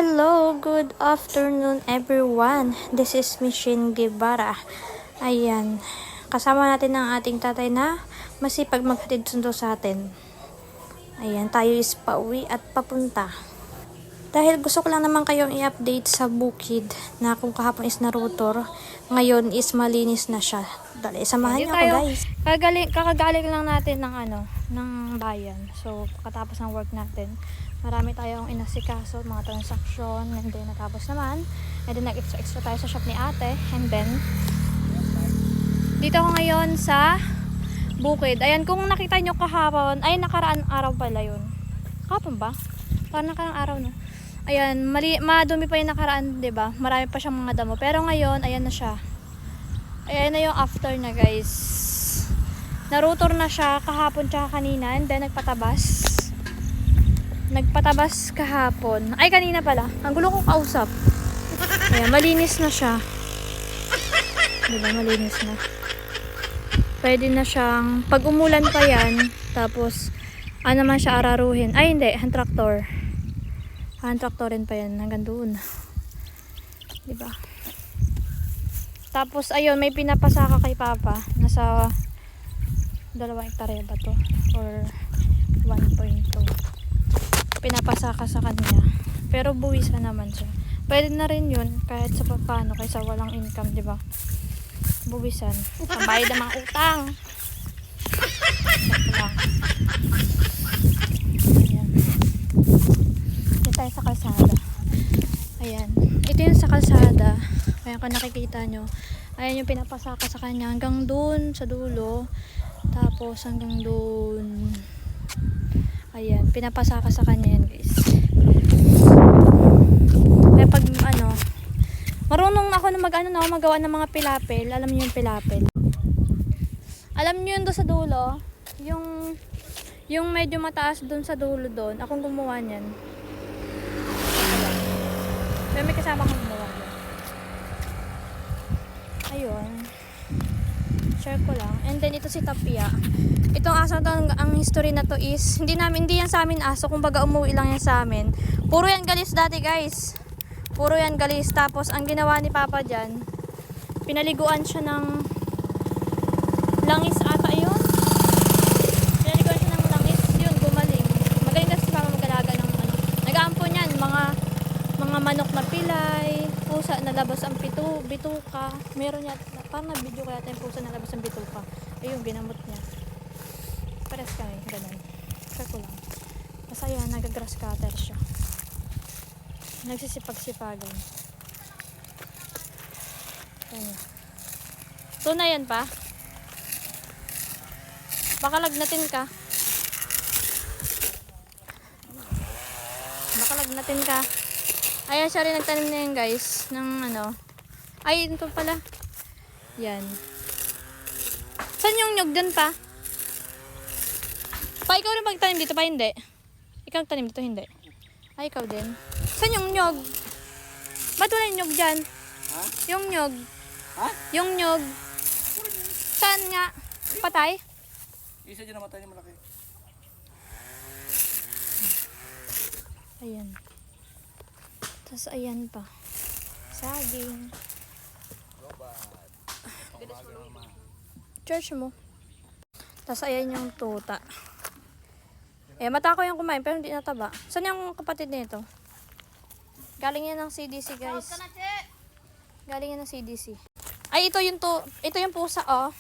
Hello, good afternoon everyone. This is Michelle Guevara. Ayan, kasama natin ang ating tatay na masipag maghatid sundo sa atin. Ayan, tayo is pauwi at papunta. Dahil gusto ko lang naman kayong i-update sa bukid na kung kahapon is na rotor, ngayon is malinis na siya. Dali, samahan niyo ako guys. Kakagaling lang natin ng bayan. So, katapos ng work natin, marami tayong inasikaso, mga transaksyon, and then natapos naman. And then nag-extra tayo sa shop ni ate. And then, dito ako ngayon sa bukid. Ayan, kung nakita nyo kahapon, ay nakaraan araw pala yun. Kahapon ba? Parang nakaraan araw, no? Ayan, madumi pa yung nakaraan, diba? Marami pa siyang mga damo. Pero ngayon, ayan na siya. Ayan na yung after na, guys. Narotor na siya kahapon tsaka kanina. And then, nagpatabas kahapon. Ay, kanina pala. Ang gulo kong kausap. Ayan, malinis na siya. Diba, malinis na. Pwede na siyang, pag umulan pa yan, tapos, naman siya araruhin. Ay, hindi, hand tractor. Hand tractorin pa yan, hanggang doon. Diba? Tapos, ayun, may pinapasaka kay Papa. Nasa 2 hektarya ba to? Or 1.2. Pinapasaka sa kanya. Pero buwis na naman siya. Pwede na rin yun, kahit sa paano, kaysa walang income, diba? Buwisan. Pambayad ng mga utang. Ayan. Dito tayo sa kalsada. Ayan. Ito yung sa kalsada. Ayan, kung nakikita nyo. Ayan yung pinapasaka sa kanya. Hanggang dun sa dulo. Tapos hanggang dun. Ayan. Pinapasaka sa kanya yan, guys. Kaya pag marunong ako na magawa ng mga pilapil. Alam niyo yung pilapil. Alam niyo yun doon sa dulo. Yung medyo mataas doon sa dulo doon. Akong gumawa niyan. Pero may kasama akong gumawa niyan. Ayun. Share ko lang. And then ito si Tapia. Itong aso to, ang history na to is hindi yan sa amin aso, kumbaga umuwi lang yan sa amin. Puro yan galis dati, guys. Puro yan galis. Tapos ang ginawa ni Papa diyan, pinaliguan siya ng langis ata yun. Pinaliguan siya ng langis, yun gumaling. Magaling kasi si Papa mag-alaga ng nag-aampon yan, mga manok na pilay, pusa na labas ang bituka. Meron yan, parang na-video ko yata yung pusa na labas ang bituka. Ayun, ginamot niya. Pares kami, ganun. Sure ko lang. Masaya, nag-grass cutter siya. Nagsisipag-sipagan. Ayan. Ito na yan pa. Baka lagnatin ka. Ayan, siya rin nagtanim na yan, guys. Ng ay, ito pala. Yan. Saan yung nyug dyan pa? Pa, ikaw rin magtanim dito pa, hindi? Ikaw tanim dito, hindi? Ay, ikaw din. Saan yung nyog? Ba't wala yung nyog dyan? Ha? Yung nyog. Ha? Yung nyog. Saan nga? Patay? Isa dyan namatay ni malaki. Ayan. Tapos ayan pa. Saging. Church mo. Tapos ayan yung tuta. Mata ko yung kumain pero hindi nataba. Saan yung kapatid nito? Galing yan ng CDC, guys. Galing yan ng CDC. Ay, ito yung pusa, oh.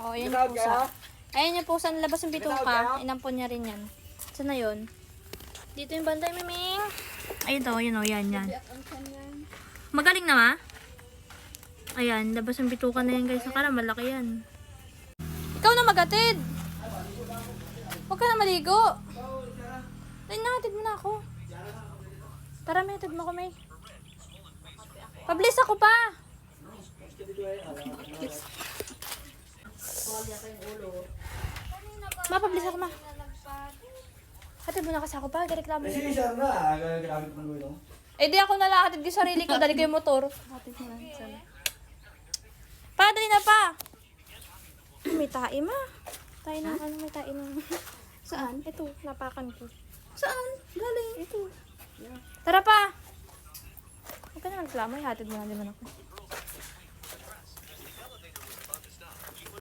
Oh, ayan yung pusa. Ayan yung pusa, nalabas yung bituka. Inampon niya rin yan. Saan na yun? Dito yung banday, Miming. Ay, ito, yun o, yan. Magaling na, ma? Ayan, labas yung bituka na yan, guys. Akala, malaki yan. Ikaw na magatid! Huwag ka na maligo. Ay, nahatid mo na ako. Tara, may hatid mo ko, may. Pablis ako pa! Pablis ako, ma. Hatid mo na kasi ako pa. Gareklamo Sige, siya na. Gamit mo nyo. Eh, di ako nalahatid ko sarili ko. Dali ko yung motor. Hatid mo na. Pa, dali na pa. May tae, ma. Tae na, may tae na. Saan? Ito, napakan ko. Saan? Galing. Ito. Tara pa. reklamo, ihatid mo na naman ako.